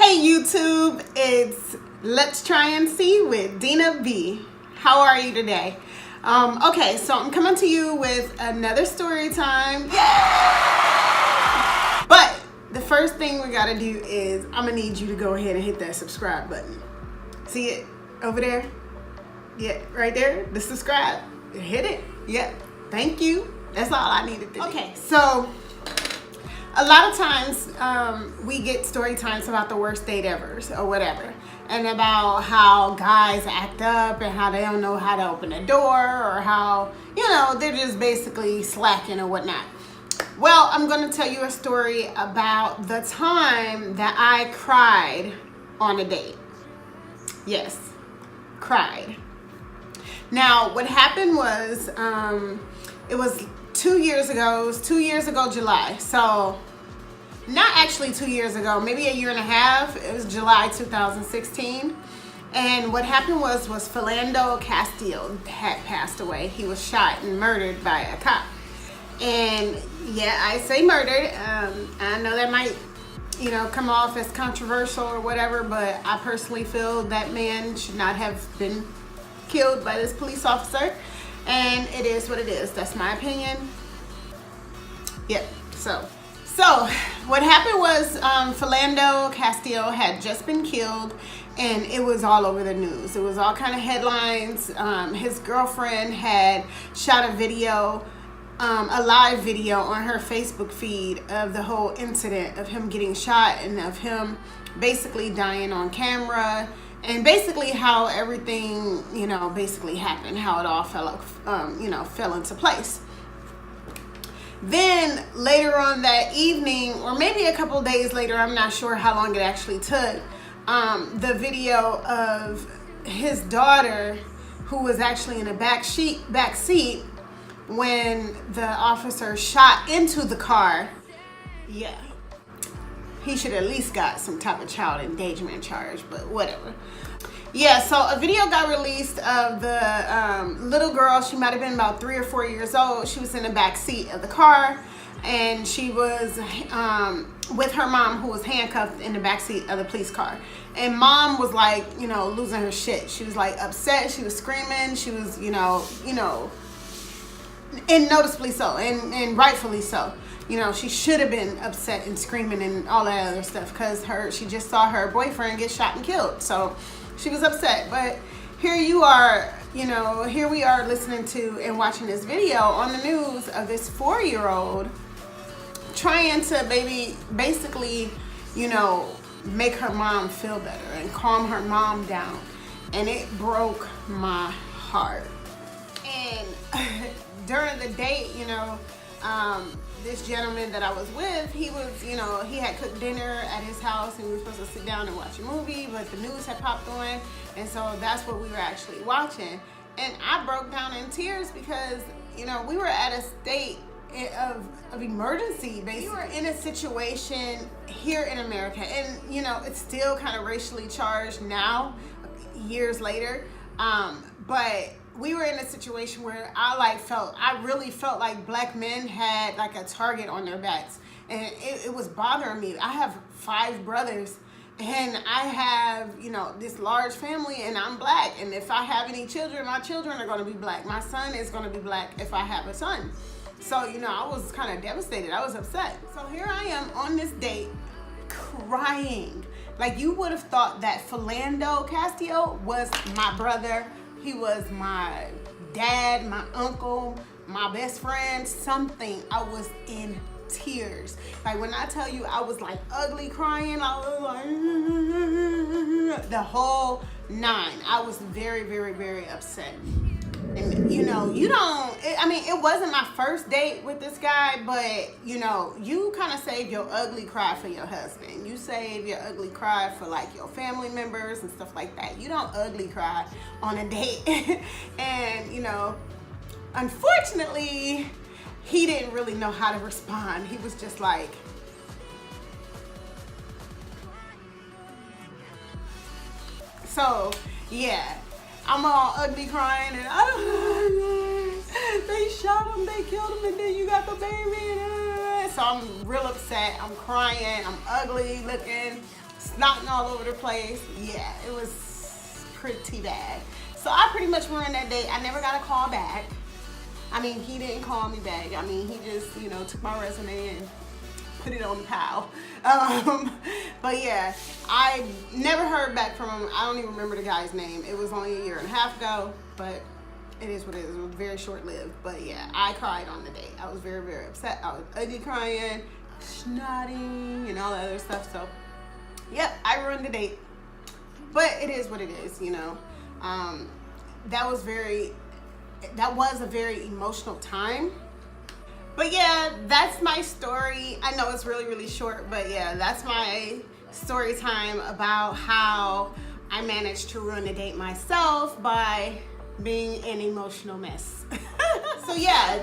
Hey YouTube, it's Let's Try and See with Dina B. How are you today? Okay, so I'm coming to you with another story time. Yeah! But the first thing we gotta do is I'm gonna need you to go ahead and hit that subscribe button. See it over there? Yeah, right there, the subscribe. Hit it. Yep. Thank you. That's all I needed to do. Okay, so a lot of times we get story times about the worst date ever or whatever, and about how guys act up and how they don't know how to open a door, or how, you know, they're just basically slacking or whatnot. Well, I'm going to tell you a story about the time that I cried on a date. Yes, cried. Now, what happened was, it was 2 years ago. It was 2 years ago, July. So, not actually 2 years ago, maybe a year and a half. It was July 2016. And what happened was Philando Castile had passed away. He was shot and murdered by a cop. And yeah, I say murdered. I know that might, you know, come off as controversial or whatever, but I personally feel that man should not have been killed by this police officer. And it is what it is. That's my opinion. Yep. So what happened was Philando Castile had just been killed, and it was all over the news. It was all kind of headlines. His girlfriend had shot a video, a live video on her Facebook feed of the whole incident of him getting shot and of him basically dying on camera, and basically how everything, you know, basically happened, how it all fell into place. Then later on that evening, or maybe a couple days later, I'm not sure how long it actually took, the video of his daughter, who was actually in a back seat when the officer shot into the car. Yeah, he should at least got some type of child endangerment charge, but whatever. Yeah, so a video got released of the little girl. She might have been about 3 or 4 years old. She was in the back seat of the car, and she was with her mom, who was handcuffed in the back seat of the police car. And mom was like, you know, losing her shit. She was like upset. She was screaming. She was, you know, and noticeably so, and rightfully so. You know, she should have been upset and screaming and all that other stuff, because she just saw her boyfriend get shot and killed. So she was upset. But here you are, you know, here we are listening to and watching this video on the news of this 4-year-old trying to basically, you know, make her mom feel better and calm her mom down. And it broke my heart. And during the date, you know, this gentleman that I was with, he was, you know, he had cooked dinner at his house, and we were supposed to sit down and watch a movie, but the news had popped on, and so that's what we were actually watching. And I broke down in tears because, you know, we were at a state of emergency, basically. We were in a situation here in America, and, you know, it's still kind of racially charged now, years later, but we were in a situation where I really felt like black men had like a target on their backs, and it was bothering me. I have 5 brothers, and I have, you know, this large family, and I'm black, and if I have any children, my children are going to be black. My son is going to be black if I have a son. So, you know, I was kind of devastated. I was upset. So here I am on this date crying. Like, you would have thought that Philando Castile was my brother. He was my dad, my uncle, my best friend, something. I was in tears. Like, when I tell you I was like ugly crying, I was like, the whole 9. I was very, very, very upset. And, you know, it wasn't my first date with this guy, but, you know, you kind of save your ugly cry for your husband. You save your ugly cry for, like, your family members and stuff like that. You don't ugly cry on a date. And, you know, unfortunately, he didn't really know how to respond. He was just like, so, yeah. I'm all ugly crying, and they shot him, they killed him, and then you got the baby. So I'm real upset. I'm crying. I'm ugly looking. snotting all over the place. Yeah, it was pretty bad. So I pretty much ruined that date. I never got a call back. I mean, he didn't call me back. I mean, he just, you know, took my resume and put it on the pile. But yeah, I never heard back from him. I don't even remember the guy's name. It was only 1.5 years ago, but it is what it is. It was very short-lived. But yeah, I cried on the date. I was very, very upset. I was ugly crying, snotting, and all that other stuff. So, yep, I ruined the date. But it is what it is, you know. That was a very emotional time. But yeah, that's my story. I know it's really, really short, but yeah, that's my story time about how I managed to ruin a date myself by being an emotional mess. So yeah,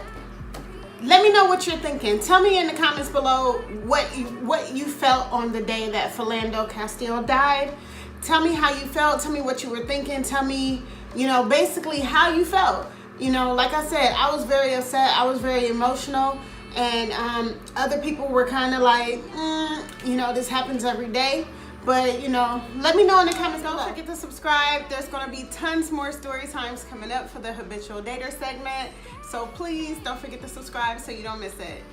let me know what you're thinking. Tell me in the comments below what you felt on the day that Philando Castile died. Tell me how you felt. Tell me what you were thinking. Tell me, you know, basically how you felt. You know, like I said, I was very upset. I was very emotional. And other people were kind of like, you know, this happens every day. But, you know, let me know in the comments below. Don't forget to subscribe. There's going to be tons more story times coming up for the Habitual Dater segment. So please don't forget to subscribe so you don't miss it.